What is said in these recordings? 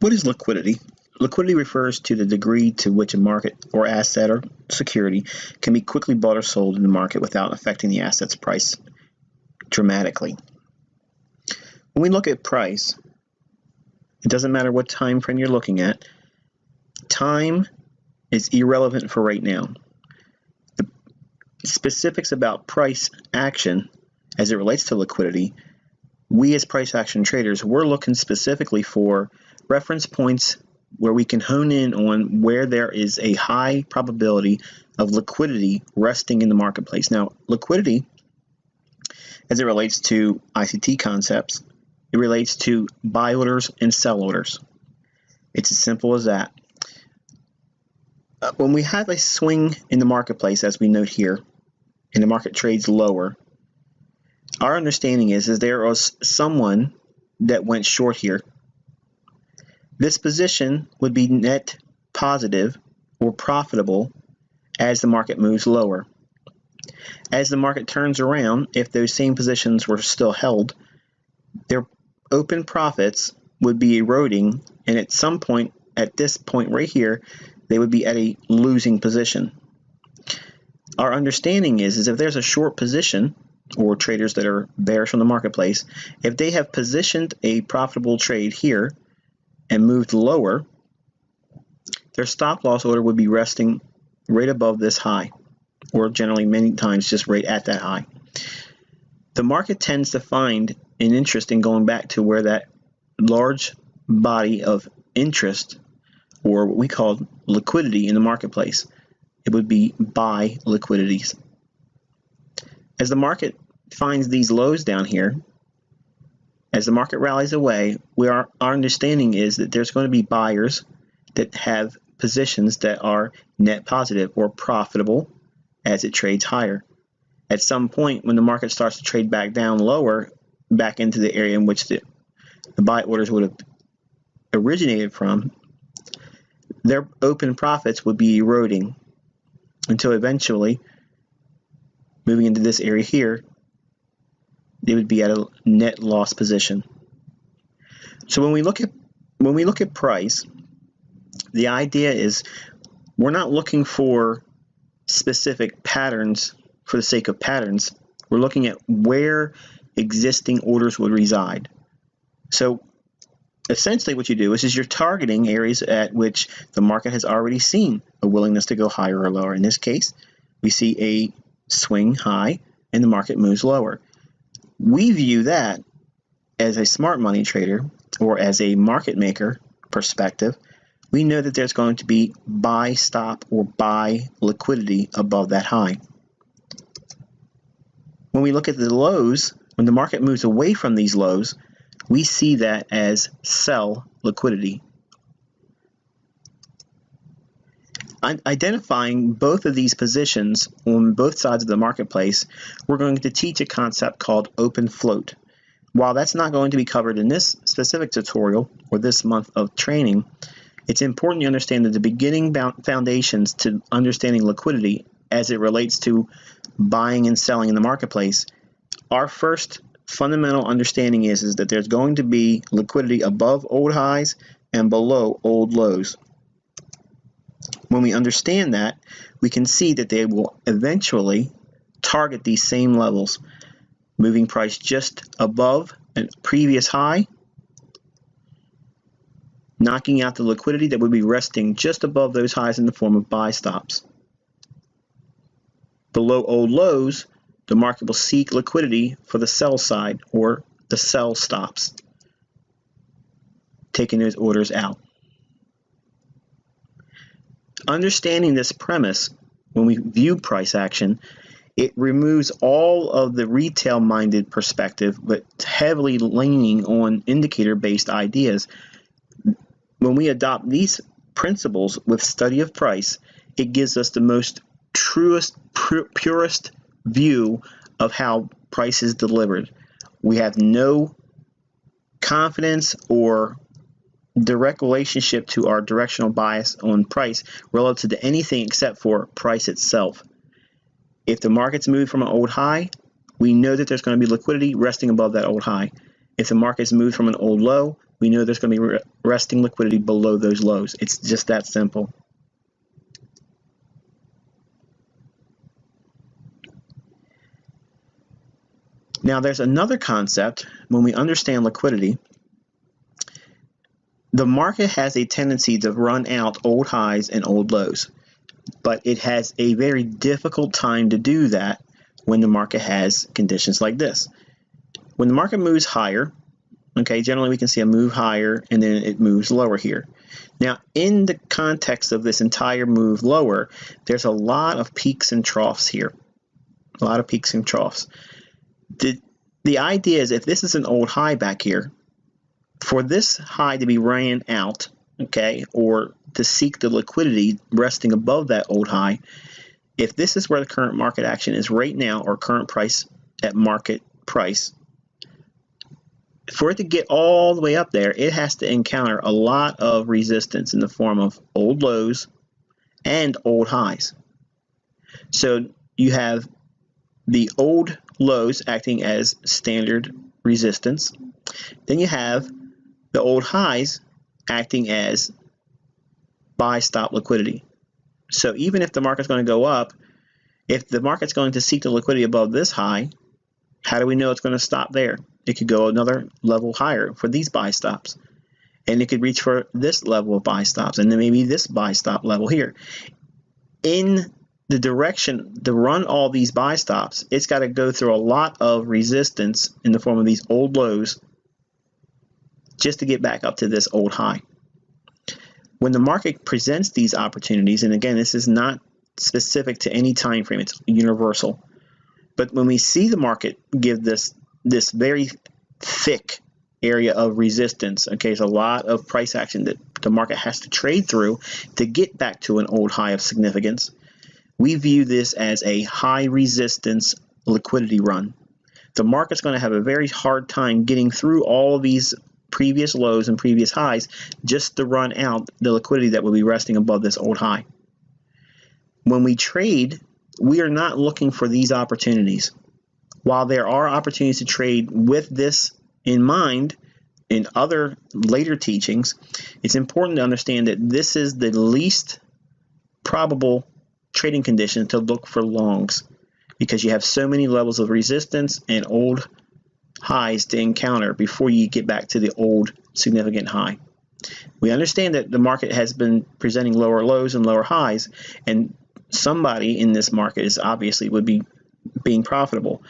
What is liquidity? Liquidity refers to the degree to which a market or asset or security can be quickly bought or sold in the market without affecting the asset's price dramatically. When we look at price, it doesn't matter what time frame you're looking at. Time is irrelevant for right now. The specifics about price action as it relates to liquidity, we as price action traders, we're looking specifically for reference points where we can hone in on where there is a high probability of liquidity resting in the marketplace. Now, liquidity, as it relates to ICT concepts, it relates to buy orders and sell orders. It's as simple as that. When we have a swing in the marketplace, as we note here, and the market trades lower, our understanding is there was someone that went short here. This position would be net positive or profitable as the market moves lower. As the market turns around, if those same positions were still held, their open profits would be eroding, and at some point, at this point right here, they would be at a losing position. Our understanding is if there's a short position, or traders that are bearish on the marketplace, if they have positioned a profitable trade here and moved lower, their stop loss order would be resting right above this high, or generally many times just right at that high. The market tends to find an interest in going back to where that large body of interest, or what we call liquidity in the marketplace, it would be buy liquidities. As the market finds these lows down here, as the market rallies away, our understanding is that there's going to be buyers that have positions that are net positive or profitable as it trades higher. At some point, when the market starts to trade back down lower, back into the area in which the buy orders would have originated from, their open profits would be eroding until eventually, moving into this area here, they would be at a net loss position. So when we look at price, the idea is we're not looking for specific patterns for the sake of patterns. We're looking at where existing orders would reside. So essentially what you do is you're targeting areas at which the market has already seen a willingness to go higher or lower. In this case, we see a swing high and the market moves lower. We view that as a smart money trader or as a market maker perspective. We know that there's going to be buy stop or buy liquidity above that high. When we look at the lows, when the market moves away from these lows, we see that as sell liquidity. Identifying both of these positions on both sides of the marketplace, we're going to teach a concept called open float. While that's not going to be covered in this specific tutorial or this month of training, it's important you understand that the beginning foundations to understanding liquidity as it relates to buying and selling in the marketplace. Our first fundamental understanding is that there's going to be liquidity above old highs and below old lows. When we understand that, we can see that they will eventually target these same levels, moving price just above a previous high, knocking out the liquidity that would be resting just above those highs in the form of buy stops. Below old lows, the market will seek liquidity for the sell side or the sell stops, taking those orders out. Understanding this premise, when we view price action, it removes all of the retail-minded perspective, but heavily leaning on indicator-based ideas. When we adopt these principles with study of price, it gives us the most truest, purest view of how price is delivered. We have no confidence or direct relationship to our directional bias on price relative to anything except for price itself. If the market's moved from an old high, we know that there's going to be liquidity resting above that old high. If the market's moved from an old low, we know there's going to be resting liquidity below those lows. It's just that simple. Now, there's another concept when we understand liquidity. The market has a tendency to run out old highs and old lows, but it has a very difficult time to do that when the market has conditions like this. When the market moves higher, okay, generally we can see a move higher and then it moves lower here. Now, in the context of this entire move lower, there's a lot of peaks and troughs here. A lot of peaks and troughs. The idea is if this is an old high back here, for this high to be ran out, okay, or to seek the liquidity resting above that old high, if this is where the current market action is right now, or current price at market price, for it to get all the way up there, it has to encounter a lot of resistance in the form of old lows and old highs. So you have the old lows acting as standard resistance. Then you have the old highs acting as buy stop liquidity. So even if the market's going to go up, if the market's going to seek the liquidity above this high, how do we know it's going to stop there? It could go another level higher for these buy stops. And it could reach for this level of buy stops, and then maybe this buy stop level here. In the direction to run all these buy stops, it's got to go through a lot of resistance in the form of these old lows just to get back up to this old high. When the market presents these opportunities, and again, this is not specific to any time frame, it's universal. But when we see the market give this very thick area of resistance, okay, there's a lot of price action that the market has to trade through to get back to an old high of significance. We view this as a high resistance liquidity run. The market's going to have a very hard time getting through all of these previous lows and previous highs just to run out the liquidity that will be resting above this old high. When we trade, we are not looking for these opportunities. While there are opportunities to trade with this in mind in other later teachings, it's important to understand that this is the least probable trading condition to look for longs, because you have so many levels of resistance and old highs to encounter before you get back to the old significant high. We understand that the market has been presenting lower lows and lower highs, and somebody in this market is obviously would be being profitable.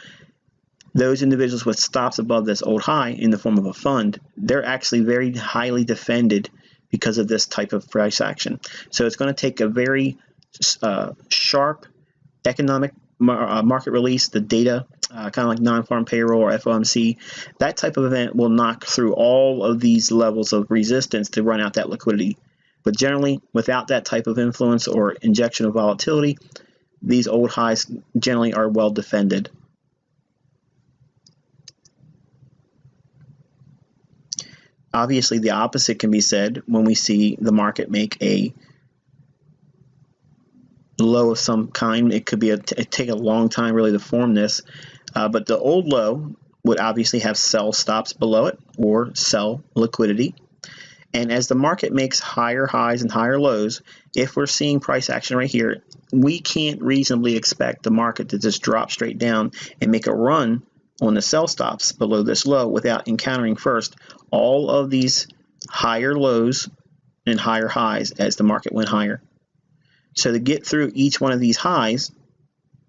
Those individuals with stops above this old high in the form of a fund, they're actually very highly defended because of this type of price action. So it's going to take a very sharp economic market release, the data, kind of like non-farm payroll or FOMC. That type of event will knock through all of these levels of resistance to run out that liquidity. But generally, without that type of influence or injection of volatility, these old highs generally are well defended. Obviously, the opposite can be said when we see the market make a low of some kind. It could be it take a long time really to form this, but the old low would obviously have sell stops below it or sell liquidity. And as the market makes higher highs and higher lows, if we're seeing price action right here, we can't reasonably expect the market to just drop straight down and make a run on the sell stops below this low without encountering first all of these higher lows and higher highs as the market went higher. So to get through each one of these highs,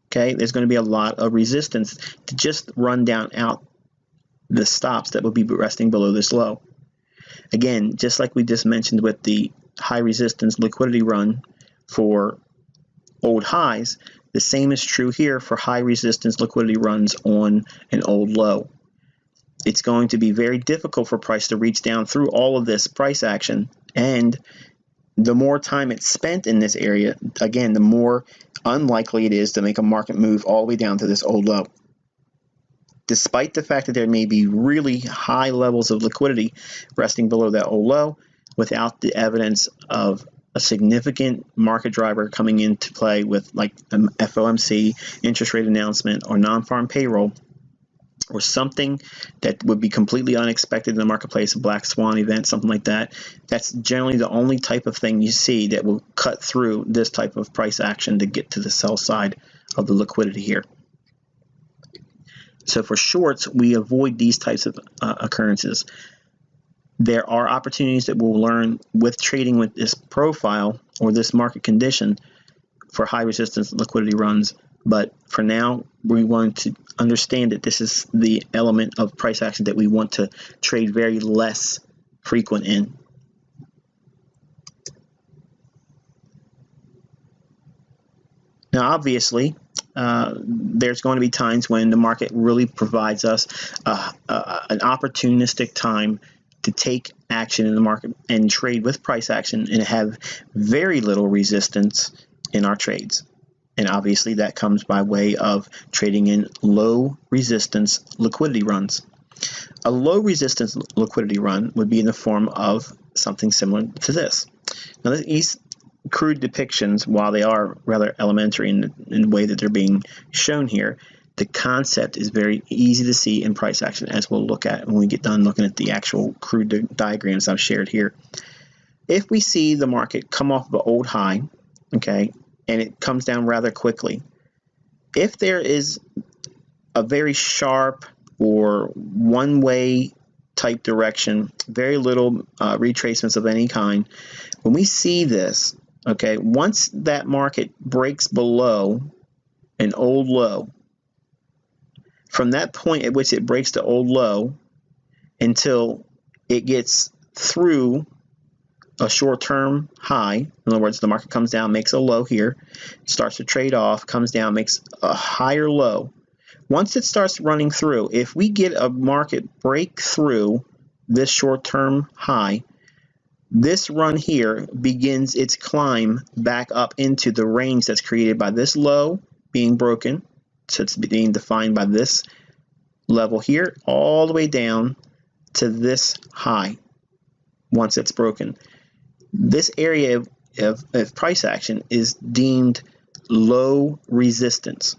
okay, there's going to be a lot of resistance to just run down out the stops that will be resting below this low. Again, just like we just mentioned with the high resistance liquidity run for old highs, the same is true here for high resistance liquidity runs on an old low. It's going to be very difficult for price to reach down through all of this price action, and the more time it's spent in this area, again, the more unlikely it is to make a market move all the way down to this old low. Despite the fact that there may be really high levels of liquidity resting below that old low, without the evidence of a significant market driver coming into play with like FOMC, interest rate announcement, or non-farm payroll, or something that would be completely unexpected in the marketplace, a black swan event, something like that, that's generally the only type of thing you see that will cut through this type of price action to get to the sell side of the liquidity here. So for shorts, we avoid these types of occurrences. There are opportunities that we'll learn with trading with this profile or this market condition for high resistance liquidity runs. But for now, we want to understand that this is the element of price action that we want to trade very less frequent in. Now, obviously, there's going to be times when the market really provides us an opportunistic time to take action in the market and trade with price action and have very little resistance in our trades. And obviously that comes by way of trading in low resistance liquidity runs. A low resistance liquidity run would be in the form of something similar to this. Now these crude depictions, while they are rather elementary in the way that they're being shown here, the concept is very easy to see in price action, as we'll look at when we get done looking at the actual crude diagrams I've shared here. If we see the market come off of an old high, okay, and it comes down rather quickly, if there is a very sharp or one-way type direction, very little retracements of any kind, when we see this, okay, once that market breaks below an old low, from that point at which it breaks the old low until it gets through a short-term high, in other words, the market comes down, makes a low here, starts to trade off, comes down, makes a higher low. Once it starts running through, if we get a market break through this short-term high, this run here begins its climb back up into the range that's created by this low being broken. So it's being defined by this level here all the way down to this high once it's broken. This area of price action is deemed low resistance.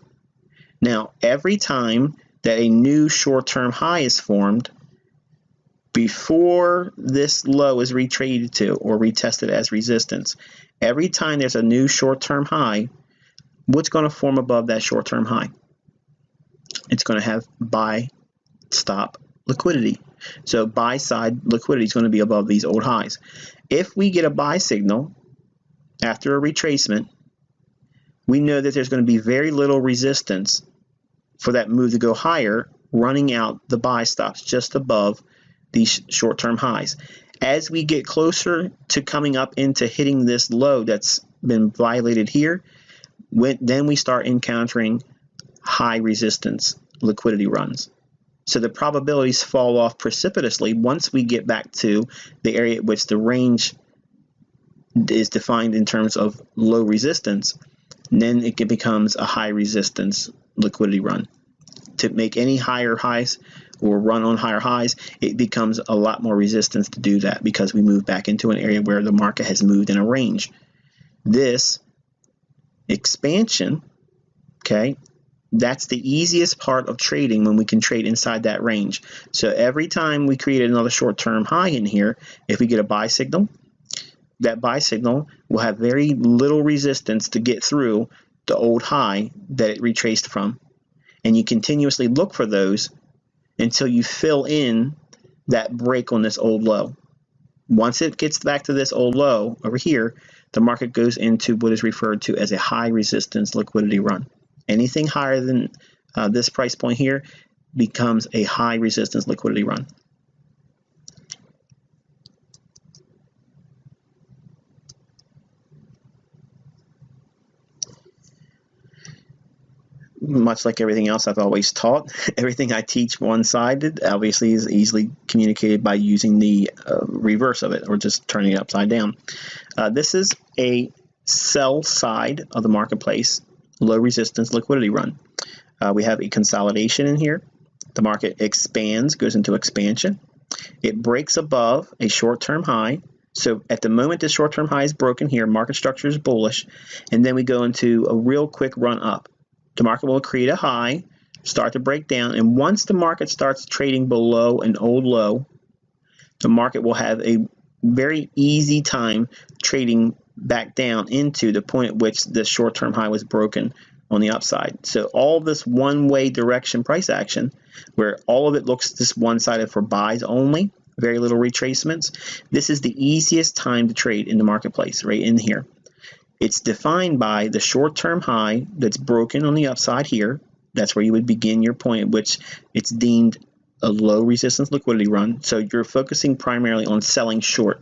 Now, every time that a new short-term high is formed, before this low is retraded to or retested as resistance, every time there's a new short-term high, what's going to form above that short-term high? It's going to have buy stop liquidity. So buy side liquidity is going to be above these old highs. If we get a buy signal after a retracement, we know that there's going to be very little resistance for that move to go higher, running out the buy stops just above these short-term highs. As we get closer to coming up into hitting this low that's been violated here, then we start encountering high resistance liquidity runs. So the probabilities fall off precipitously once we get back to the area at which the range is defined in terms of low resistance. And then it becomes a high resistance liquidity run. To make any higher highs or run on higher highs, it becomes a lot more resistance to do that because we move back into an area where the market has moved in a range. This expansion, okay, that's the easiest part of trading when we can trade inside that range. So every time we create another short-term high in here, if we get a buy signal, that buy signal will have very little resistance to get through the old high that it retraced from. And you continuously look for those until you fill in that break on this old low. Once it gets back to this old low over here, the market goes into what is referred to as a high resistance liquidity run. Anything higher than this price point here becomes a high resistance liquidity run. Much like everything else I've always taught, everything I teach one-sided obviously is easily communicated by using the reverse of it or just turning it upside down. This is a sell side of the marketplace low resistance liquidity run. We have a consolidation in here. The market expands, goes into expansion. It breaks above a short-term high. So at the moment the short-term high is broken here, market structure is bullish, and then we go into a real quick run up. The market will create a high, start to break down, and once the market starts trading below an old low, the market will have a very easy time trading back down into the point at which the short-term high was broken on the upside. So all this one-way direction price action, where all of it looks this one-sided for buys only, very little retracements, this is the easiest time to trade in the marketplace, right in here. It's defined by the short-term high that's broken on the upside here. That's where you would begin your point at which it's deemed a low resistance liquidity run. So you're focusing primarily on selling short.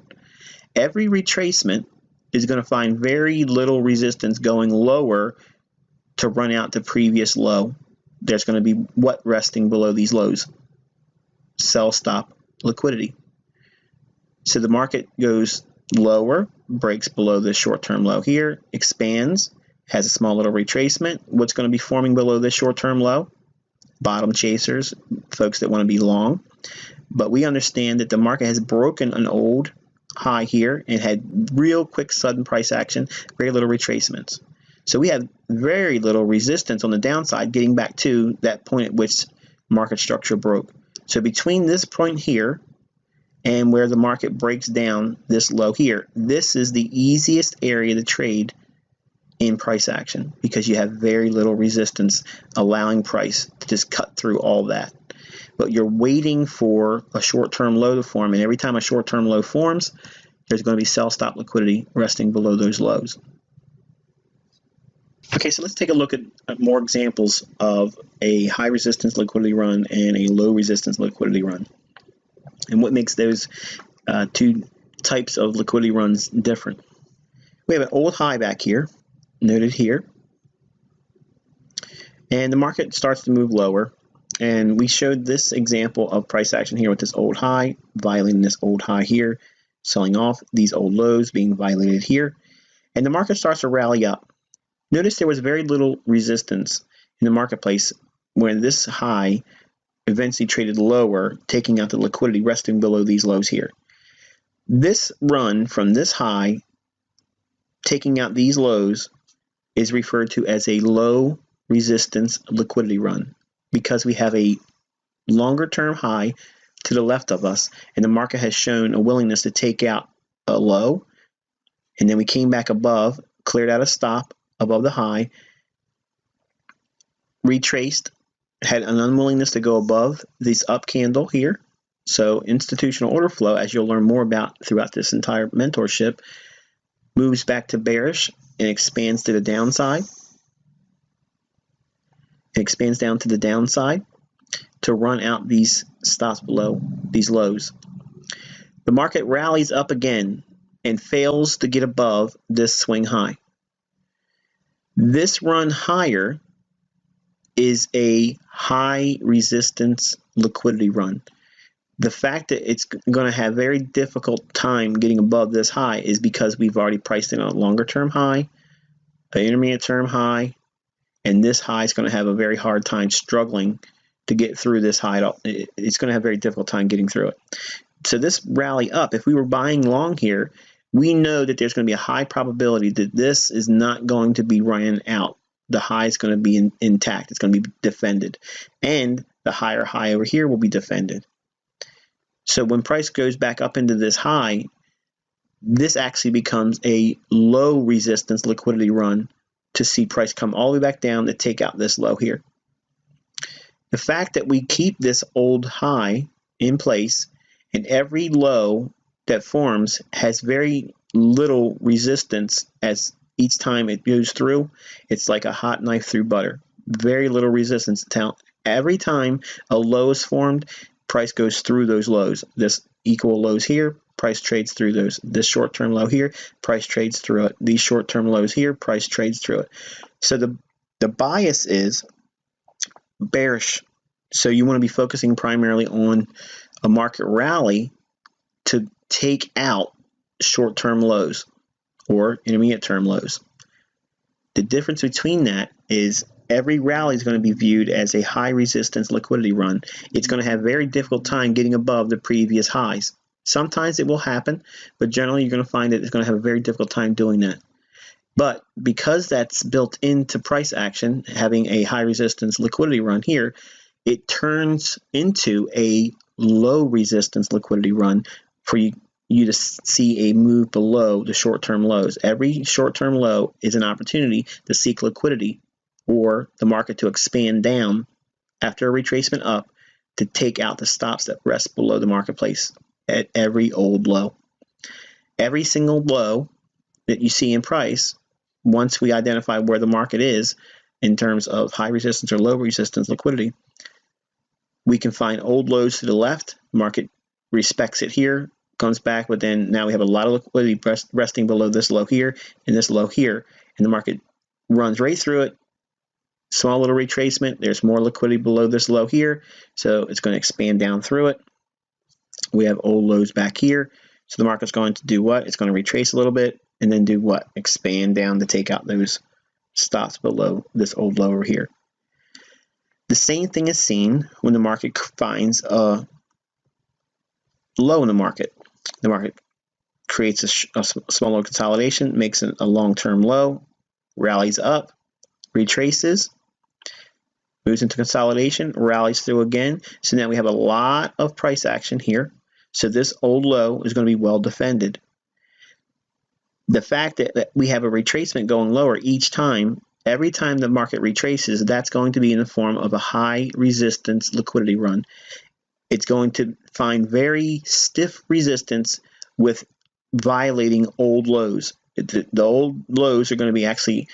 Every retracement is going to find very little resistance going lower to run out the previous low. There's going to be what resting below these lows? Sell stop liquidity. So the market goes lower, breaks below this short-term low here, expands, has a small little retracement. What's going to be forming below this short-term low? Bottom chasers, folks that want to be long. But we understand that the market has broken an old high here and had real quick sudden price action, very little retracements. So we have very little resistance on the downside getting back to that point at which market structure broke. So between this point here and where the market breaks down this low here, this is the easiest area to trade in price action because you have very little resistance allowing price to just cut through all that. But you're waiting for a short-term low to form, and every time a short-term low forms, there's going to be sell stop liquidity resting below those lows. Okay, so let's take a look at more examples of a high resistance liquidity run and a low resistance liquidity run, and what makes those two types of liquidity runs different. We have an old high back here, noted here, and the market starts to move lower. And we showed this example of price action here with this old high, violating this old high here, selling off these old lows being violated here. And the market starts to rally up. Notice there was very little resistance in the marketplace when this high eventually traded lower, taking out the liquidity resting below these lows here. This run from this high, taking out these lows, is referred to as a low resistance liquidity run, because we have a longer term high to the left of us and the market has shown a willingness to take out a low, and then we came back above, cleared out a stop above the high, retraced, had an unwillingness to go above this up candle here. So institutional order flow, as you'll learn more about throughout this entire mentorship, moves back to bearish and expands to the downside. It expands down to the downside to run out these stops below these lows. The market rallies up again and fails to get above this swing high. This run higher is a high resistance liquidity run. The fact that it's going to have very difficult time getting above this high is because we've already priced in a longer term high, an intermediate term high, and this high is going to have a very hard time struggling to get through this high. It's going to have a very difficult time getting through it. So this rally up, if we were buying long here, we know that there's going to be a high probability that this is not going to be ran out. The high is going to be intact. It's going to be defended. And the higher high over here will be defended. So when price goes back up into this high, this actually becomes a low resistance liquidity run to see price come all the way back down to take out this low here. The fact that we keep this old high in place and every low that forms has very little resistance as each time it goes through, it's like a hot knife through butter. Very little resistance. Every time a low is formed, price goes through those lows. This equal lows here, price trades through those. This short-term low here, price trades through it. These short-term lows here, price trades through it. So the bias is bearish. So you want to be focusing primarily on a market rally to take out short-term lows or intermediate-term lows. The difference between that is every rally is going to be viewed as a high resistance liquidity run. It's going to have a very difficult time getting above the previous highs. Sometimes it will happen, but generally you're going to find that it's going to have a very difficult time doing that. But because that's built into price action, having a high resistance liquidity run here, it turns into a low resistance liquidity run for you to see a move below the short-term lows. Every short-term low is an opportunity to seek liquidity or the market to expand down after a retracement up to take out the stops that rest below the marketplace at every old low. Every single low that you see in price, once we identify where the market is in terms of high resistance or low resistance liquidity, we can find old lows to the left. The market respects it here, comes back, but then now we have a lot of liquidity resting below this low here and this low here, and the market runs right through it. Small little retracement. There's more liquidity below this low here, so it's going to expand down through it. We have old lows back here, so the market's going to do what? It's going to retrace a little bit and then do what? Expand down to take out those stops below this old low over here. The same thing is seen when the market finds a low in the market. The market creates a small low consolidation, makes a long-term low, rallies up, retraces, moves into consolidation, rallies through again. So now we have a lot of price action here. So this old low is going to be well defended. The fact that we have a retracement going lower each time, every time the market retraces, that's going to be in the form of a high resistance liquidity run. It's going to find very stiff resistance with violating old lows. The old lows are going to be actually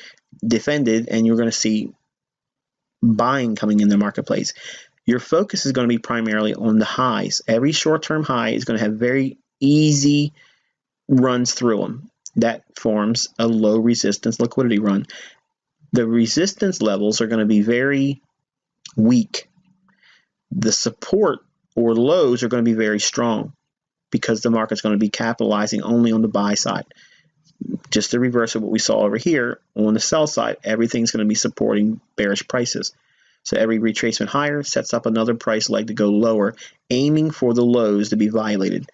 defended, and you're going to see buying coming in the marketplace. Your focus is going to be primarily on the highs. Every short-term high is going to have very easy runs through them. That forms a low resistance liquidity run. The resistance levels are going to be very weak. The support or lows are going to be very strong because the market's going to be capitalizing only on the buy side. Just the reverse of what we saw over here on the sell side, everything's going to be supporting bearish prices. So every retracement higher sets up another price leg to go lower, aiming for the lows to be violated.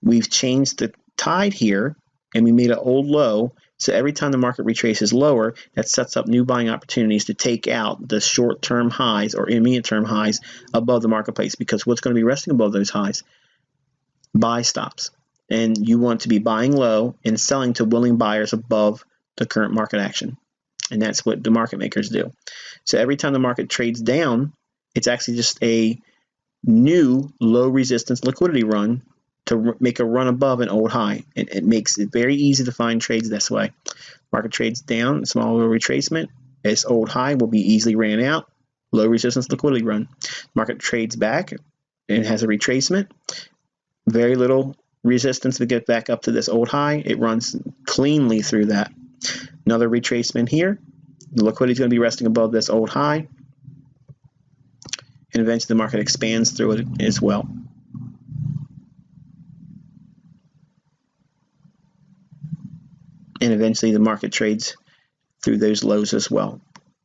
We've changed the tide here, and we made an old low. So every time the market retraces lower, that sets up new buying opportunities to take out the short-term highs or intermediate-term highs above the marketplace, because what's going to be resting above those highs? Buy stops. And you want to be buying low and selling to willing buyers above the current market action. And that's what the market makers do. So every time the market trades down, it's actually just a new low resistance liquidity run to make a run above an old high. It makes it very easy to find trades this way. Market trades down, small little retracement. This old high will be easily ran out. Low resistance liquidity run. Market trades back and has a retracement. Very little resistance to get back up to this old high. It runs cleanly through that. Another retracement here. The liquidity is going to be resting above this old high. And eventually the market expands through it as well. And eventually the market trades through those lows as well.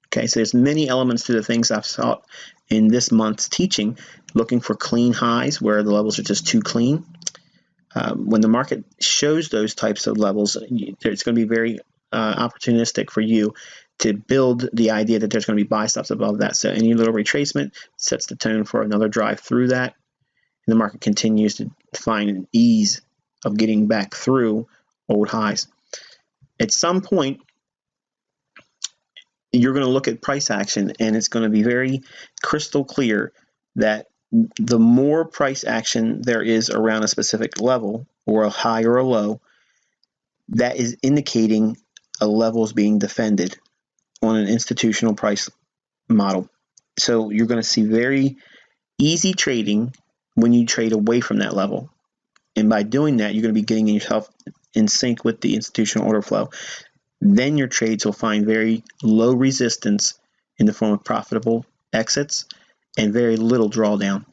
Okay, so there's many elements to the things I've taught in this month's teaching, looking for clean highs where the levels are just too clean. When the market shows those types of levels, it's going to be very opportunistic for you to build the idea that there's going to be buy stops above that. So any little retracement sets the tone for another drive through that. And the market continues to find an ease of getting back through old highs. At some point, you're going to look at price action, and it's going to be very crystal clear that the more price action there is around a specific level, or a high or a low, that is indicating a level is being defended on an institutional price model. So you're going to see very easy trading when you trade away from that level. And by doing that, you're going to be getting yourself in sync with the institutional order flow. Then your trades will find very low resistance in the form of profitable exits and very little drawdown.